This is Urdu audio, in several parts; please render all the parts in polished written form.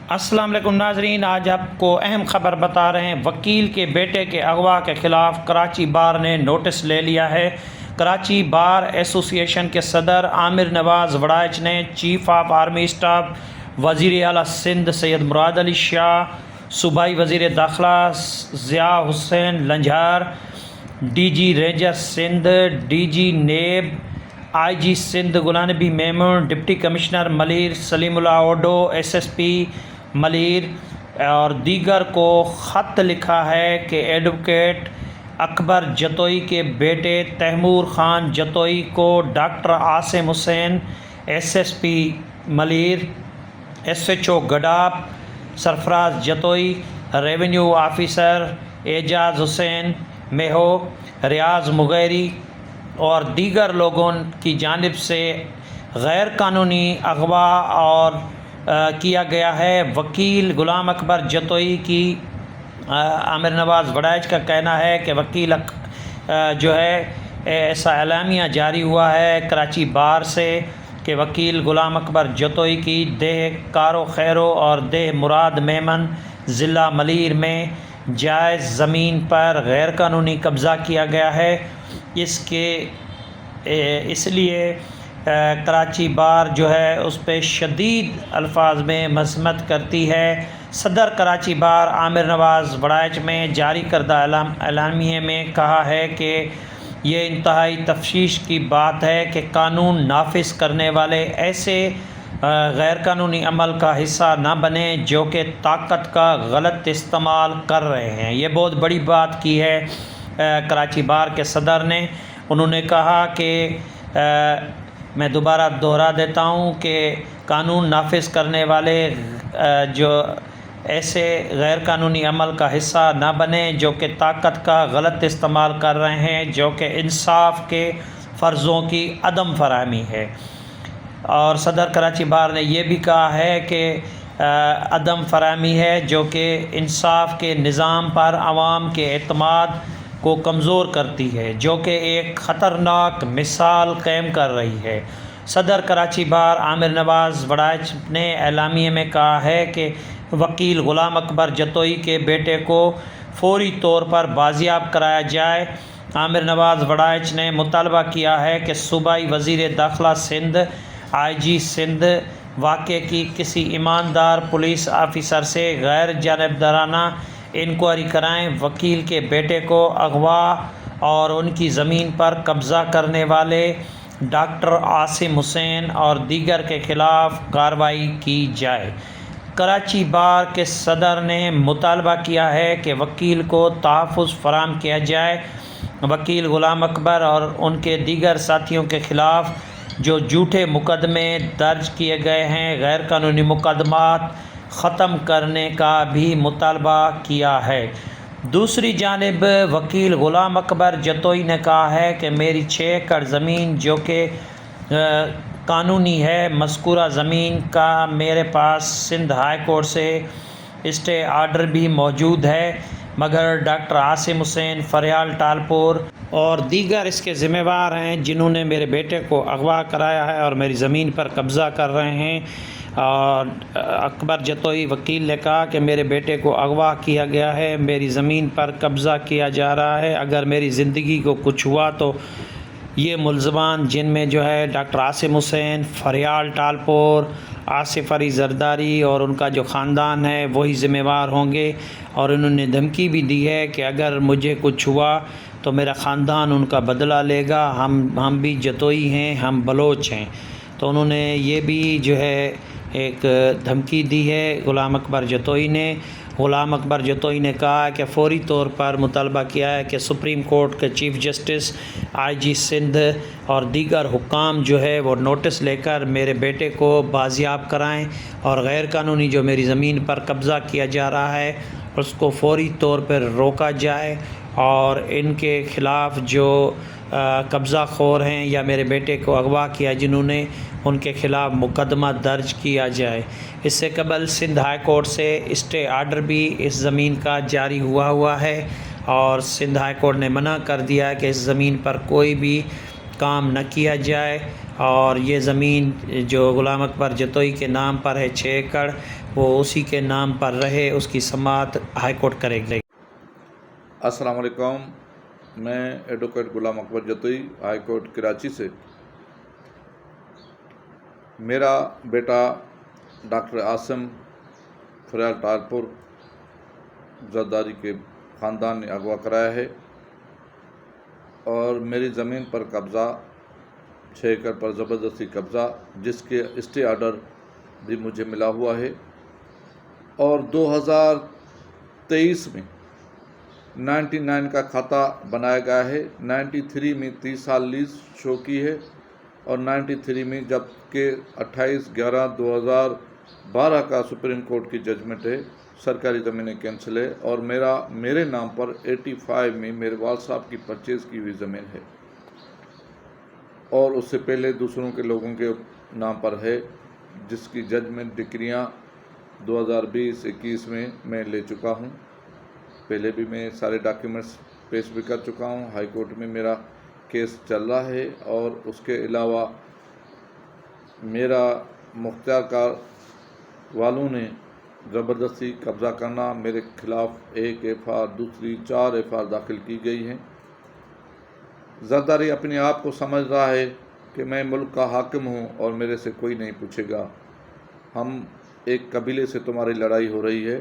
السلام علیکم ناظرین، آج آپ کو اہم خبر بتا رہے ہیں۔ وکیل کے بیٹے کے اغوا کے خلاف کراچی بار نے نوٹس لے لیا ہے۔ کراچی بار ایسوسی ایشن کے صدر عامر نواز وڑائچ نے چیف آف آرمی اسٹاف وزیر اعلیٰ سندھ سید مراد علی شاہ، صوبائی وزیر داخلہ Zia Hussain Lanjhar, D G ranger Sindh, D G NAB, I G Sindh Ghulam Nabi Memon, deputy commissioner Malir Saleem Ullah Odho, S S P Malir اور دیگر کو خط لکھا ہے کہ ایڈوکیٹ اکبر جتوئی کے بیٹے تیمور خان جتوئی کو doctor Asim Hussain, S S P Malir, S H O Gadap Sarfaraz Jatoi, revenue officer Ejaz Hussain Meho, Riaz Mugheri اور دیگر لوگوں کی جانب سے غیر قانونی اغوا اور کیا گیا ہے۔ وکیل غلام اکبر جتوئی کی عامر نواز وڑائچ کا کہنا ہے کہ وکیل جو ہے ایسا اعلامیہ جاری ہوا ہے کراچی بار سے کہ وکیل غلام اکبر جتوئی کی دہ کارو خیرو اور دہ مراد میمن ضلع ملیر میں جائز زمین پر غیر قانونی قبضہ کیا گیا ہے۔ اس لیے کراچی بار جو ہے اس پہ شدید الفاظ میں مذمت کرتی ہے۔ صدر کراچی بار عامر نواز وڑائچ میں جاری کردہ اعلامیے میں کہا ہے کہ یہ انتہائی تشویش کی بات ہے کہ قانون نافذ کرنے والے ایسے غیر قانونی عمل کا حصہ نہ بنیں جو کہ طاقت کا غلط استعمال کر رہے ہیں۔ یہ بہت بڑی بات کی ہے کراچی بار کے صدر نے۔ انہوں نے کہا کہ میں دوبارہ دہرا دیتا ہوں کہ قانون نافذ کرنے والے جو ایسے غیر قانونی عمل کا حصہ نہ بنیں جو کہ طاقت کا غلط استعمال کر رہے ہیں، جو کہ انصاف کے فرضوں کی عدم فراہمی ہے۔ اور صدر کراچی بار نے یہ بھی کہا ہے کہ عدم فراہمی ہے جو کہ انصاف کے نظام پر عوام کے اعتماد کو کمزور کرتی ہے، جو کہ ایک خطرناک مثال قائم کر رہی ہے۔ صدر کراچی بار عامر نواز وڑائچ نے اعلامیے میں کہا ہے کہ وکیل غلام اکبر جتوئی کے بیٹے کو فوری طور پر بازیاب کرایا جائے۔ عامر نواز وڑائچ نے مطالبہ کیا ہے کہ صوبائی وزیر داخلہ سندھ، آئی جی سندھ واقعے کی کسی ایماندار پولیس آفیسر سے غیر جانبدارانہ انکوائری کرائیں۔ وکیل کے بیٹے کو اغوا اور ان کی زمین پر قبضہ کرنے والے ڈاکٹر عاصم حسین اور دیگر کے خلاف کارروائی کی جائے۔ کراچی بار کے صدر نے مطالبہ کیا ہے کہ وکیل کو تحفظ فراہم کیا جائے۔ وکیل غلام اکبر اور ان کے دیگر ساتھیوں کے خلاف جو جھوٹے مقدمے درج کیے گئے ہیں، غیر قانونی مقدمات ختم کرنے کا بھی مطالبہ کیا ہے۔ دوسری جانب وکیل غلام اکبر جتوئی نے کہا ہے کہ میری 6 ایکڑ زمین جو کہ قانونی ہے، مذکورہ زمین کا میرے پاس سندھ ہائی کورٹ سے اسٹے آرڈر بھی موجود ہے، مگر ڈاکٹر عاصم حسین، فریال ٹالپور اور دیگر اس کے ذمہ دار ہیں جنہوں نے میرے بیٹے کو اغوا کرایا ہے اور میری زمین پر قبضہ کر رہے ہیں۔ اور اکبر جتوئی وکیل نے کہا کہ میرے بیٹے کو اغوا کیا گیا ہے، میری زمین پر قبضہ کیا جا رہا ہے، اگر میری زندگی کو کچھ ہوا تو یہ ملزمان جن میں جو ہے ڈاکٹر عاصم حسین، فریال ٹالپور، آصف علی زرداری اور ان کا جو خاندان ہے وہی ذمہ دار ہوں گے۔ اور انہوں نے دھمکی بھی دی ہے کہ اگر مجھے کچھ ہوا تو میرا خاندان ان کا بدلہ لے گا، ہم بھی جتوئی ہیں، ہم بلوچ ہیں۔ تو انہوں نے یہ بھی جو ہے ایک دھمکی دی ہے غلام اکبر جتوئی نے۔ غلام اکبر جتوئی نے کہا کہ فوری طور پر مطالبہ کیا ہے کہ سپریم کورٹ کے چیف جسٹس، آئی جی سندھ اور دیگر حکام جو ہے وہ نوٹس لے کر میرے بیٹے کو بازیاب کرائیں اور غیر قانونی جو میری زمین پر قبضہ کیا جا رہا ہے اس کو فوری طور پر روکا جائے، اور ان کے خلاف جو قبضہ خور ہیں یا میرے بیٹے کو اغوا کیا جنہوں نے، ان کے خلاف مقدمہ درج کیا جائے۔ اس سے قبل سندھ ہائی کورٹ سے اسٹے آرڈر بھی اس زمین کا جاری ہوا ہے، اور سندھ ہائی کورٹ نے منع کر دیا ہے کہ اس زمین پر کوئی بھی کام نہ کیا جائے، اور یہ زمین جو غلام اکبر جتوئی کے نام پر ہے 6 ایکڑ، وہ اسی کے نام پر رہے، اس کی سماعت ہائی کورٹ کرے گی۔ السلام علیکم، میں ایڈوکیٹ غلام اکبر جتوئی ہائی کورٹ کراچی سے۔ میرا بیٹا ڈاکٹر عاصم فریال ٹالپور زرداری کے خاندان نے اغوا کرایا ہے اور میری زمین پر قبضہ 6 ایکڑ پر زبردستی قبضہ، جس کے اسٹے آرڈر بھی مجھے ملا ہوا ہے، اور 2023 میں 99 کا کھاتہ بنایا گیا ہے۔ 93 میں 30 سال لیز شو کی ہے اور 93 میں جبکہ 28/11/2012 کا سپریم کورٹ کی ججمنٹ ہے، سرکاری زمینیں کینسل ہے اور میرے نام پر 85 میں میرے والد صاحب کی پرچیز کی ہوئی زمین ہے اور اس سے پہلے دوسروں کے لوگوں کے نام پر ہے، جس کی ججمنٹ ڈکریاں 2020-21 میں لے چکا ہوں۔ پہلے بھی میں سارے ڈاکیومنٹس پیش بھی کر چکا ہوں۔ ہائی کورٹ میں میرا کیس چل رہا ہے اور اس کے علاوہ میرا مختار کار والوں نے زبردستی قبضہ کرنا، میرے خلاف 1 FIR، دوسری 4 FIR داخل کی گئی ہیں۔ زرداری اپنے آپ کو سمجھ رہا ہے کہ میں ملک کا حاکم ہوں اور میرے سے کوئی نہیں پوچھے گا۔ ہم ایک قبیلے سے تمہاری لڑائی ہو رہی ہے۔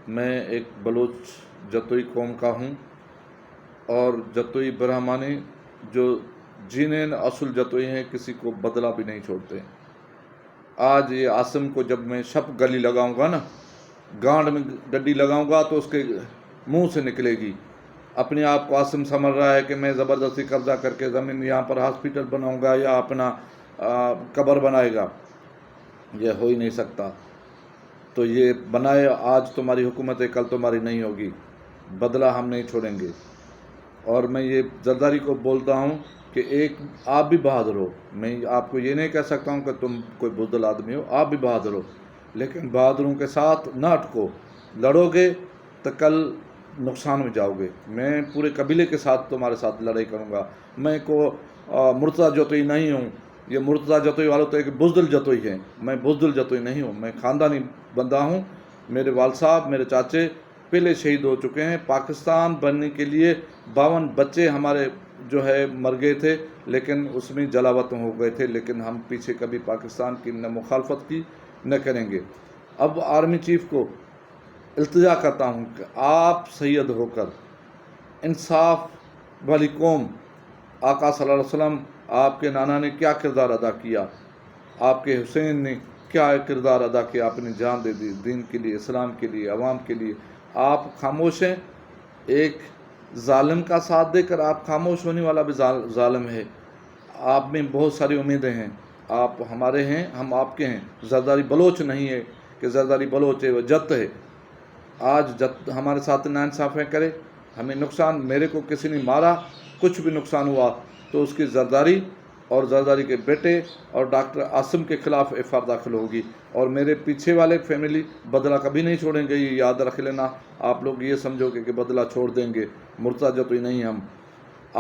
میں ایک بلوچ جتوئی قوم کا ہوں اور جتوئی برہمانی جو جینین اصل جتوئی ہیں، کسی کو بدلہ بھی نہیں چھوڑتے۔ آج یہ عاصم کو جب میں شپ گلی لگاؤں گا نا، گانڈ میں ڈڈی لگاؤں گا تو اس کے منہ سے نکلے گی۔ اپنے آپ کو عاصم سمجھ رہا ہے کہ میں زبردستی قبضہ کر کے زمین یہاں پر ہاسپٹل بناؤں گا یا اپنا قبر بنائے گا، یہ ہو ہی نہیں سکتا۔ تو یہ بنائے، آج تمہاری حکومت ہے، کل تمہاری نہیں ہوگی، بدلہ ہم نہیں چھوڑیں گے۔ اور میں یہ زرداری کو بولتا ہوں کہ آپ بھی بہادر ہو، میں آپ کو یہ نہیں کہہ سکتا ہوں کہ تم کوئی بزدل آدمی ہو، آپ بھی بہادر ہو، لیکن بہادروں کے ساتھ نہ اٹکو۔ لڑو گے تو کل نقصان میں جاؤ گے۔ میں پورے قبیلے کے ساتھ تمہارے ساتھ لڑائی کروں گا۔ میں مرتضیٰ جتوئی نہیں ہوں، یہ مرتضیٰ جتوئی والوں تو ایک بزدل جتوئی ہیں، میں بزدل جتوئی نہیں ہوں، میں خاندانی بندہ ہوں۔ میرے والد صاحب، میرے چاچے پہلے شہید ہو چکے ہیں۔ پاکستان بننے کے لیے 52 بچے ہمارے جو ہے مر گئے تھے، لیکن اس میں جلا وطن ہو گئے تھے، لیکن ہم پیچھے کبھی پاکستان کی نہ مخالفت کی نہ کریں گے۔ اب آرمی چیف کو التجا کرتا ہوں کہ آپ سید ہو کر انصاف والی قوم، آقا صلی اللہ علیہ وسلم، آپ کے نانا نے کیا کردار ادا کیا، آپ کے حسین نے کیا کردار ادا کیا، اپنی جان دے دی دین کے لیے، اسلام کے لیے، عوام کے لیے۔ آپ خاموش ہیں، ایک ظالم کا ساتھ دے کر آپ خاموش ہونے والا بھی ظالم ہے۔ آپ میں بہت ساری امیدیں ہیں، آپ ہمارے ہیں، ہم آپ کے ہیں۔ زرداری بلوچ نہیں ہے کہ زرداری بلوچ ہے، وہ جت ہے۔ آج جت ہمارے ساتھ ناانصافیاں کرے، ہمیں نقصان، میرے کو کسی نے مارا، کچھ بھی نقصان ہوا تو اس کی زرداری اور زرداری کے بیٹے اور ڈاکٹر عاصم کے خلاف FIR داخل ہوگی، اور میرے پیچھے والے فیملی بدلہ کبھی نہیں چھوڑیں گے۔ یہ یاد رکھ لینا، آپ لوگ یہ سمجھو کہ بدلہ چھوڑ دیں گے، مرتضیٰ جتوئی نہیں ہم۔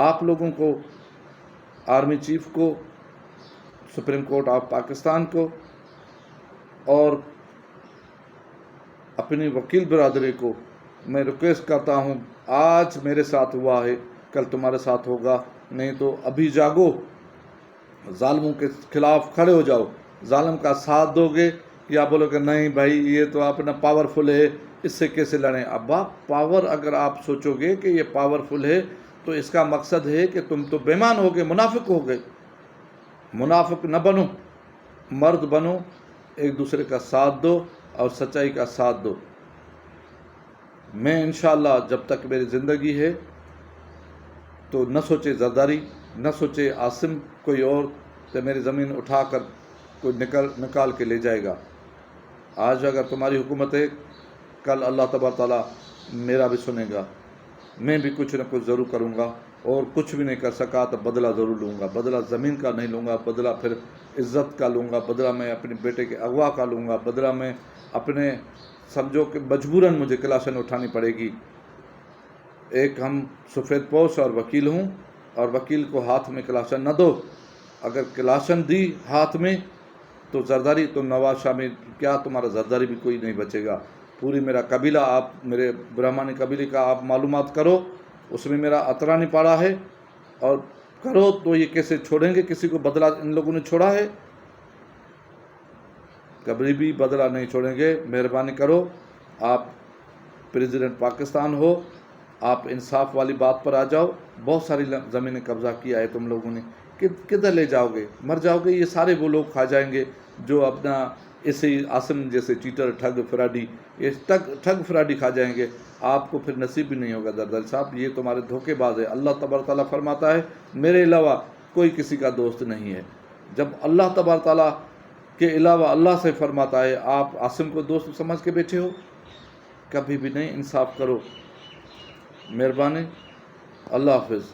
آپ لوگوں کو، آرمی چیف کو، سپریم کورٹ آف پاکستان کو اور اپنی وکیل برادری کو میں ریکویسٹ کرتا ہوں، آج میرے ساتھ ہوا ہے، کل تمہارے ساتھ ہوگا، نہیں تو ابھی جاگو، ظالموں کے خلاف کھڑے ہو جاؤ۔ ظالم کا ساتھ دو گے یا بولو کہ نہیں بھائی یہ تو اپنا پاورفل ہے، اس سے کیسے لڑیں؟ اب پاور اگر آپ سوچو گے کہ یہ پاورفل ہے تو اس کا مقصد ہے کہ تم تو بےمان ہو گئے، منافق ہو گئے۔ منافق نہ بنو، مرد بنو، ایک دوسرے کا ساتھ دو اور سچائی کا ساتھ دو۔ میں انشاءاللہ جب تک میری زندگی ہے تو نہ سوچے زرداری، نہ سوچے عاصم کوئی اور تو میری زمین اٹھا کر کوئی نکال کے لے جائے گا۔ آج اگر تمہاری حکومت ہے، کل اللہ تبارک تعالیٰ میرا بھی سنے گا، میں بھی کچھ نہ کچھ ضرور کروں گا، اور کچھ بھی نہیں کر سکا تو بدلہ ضرور لوں گا۔ بدلہ زمین کا نہیں لوں گا، بدلہ پھر عزت کا لوں گا، بدلہ میں اپنے بیٹے کے اغوا کا لوں گا، بدلہ میں اپنے، سمجھو کہ مجبوراً مجھے کلاشن اٹھانی پڑے گی۔ ایک ہم سفید پوش اور وکیل ہوں، اور وکیل کو ہاتھ میں کلاشن نہ دو۔ اگر کلاشن دی ہاتھ میں تو زرداری تو نواز شاہ میں کیا تمہارا زرداری بھی کوئی نہیں بچے گا. پوری میرا قبیلہ آپ میرے برہمانی قبیلے کا آپ معلومات کرو, اس میں میرا اترانی پڑا ہے, اور کرو تو یہ کیسے چھوڑیں گے کسی کو بدلہ ان لوگوں نے چھوڑا ہے, کبھی بھی بدلہ نہیں چھوڑیں گے. مہربانی کرو, آپ پریزیڈنٹ پاکستان ہو, آپ انصاف والی بات پر آ جاؤ. بہت ساری زمینیں قبضہ کیا ہے تم لوگوں نے, کدھر لے جاؤ گے؟ مر جاؤ گے. یہ سارے وہ لوگ کھا جائیں گے جو اپنا ایسے ہی عاصم جیسے چیٹر ٹھگ فراڈی, یہ ٹھگ فراڈی کھا جائیں گے. آپ کو پھر نصیب بھی نہیں ہوگا زرداری صاحب. یہ تمہارے دھوکے باز ہے. اللہ تبارک تعالیٰ فرماتا ہے میرے علاوہ کوئی کسی کا دوست نہیں ہے. جب اللہ تبارک تعالیٰ کے علاوہ اللہ سے فرماتا ہے, آپ عاصم کو دوست سمجھ کے بیٹھے ہو. کبھی بھی نہیں. انصاف کرو. مہربانی. اللہ حافظ.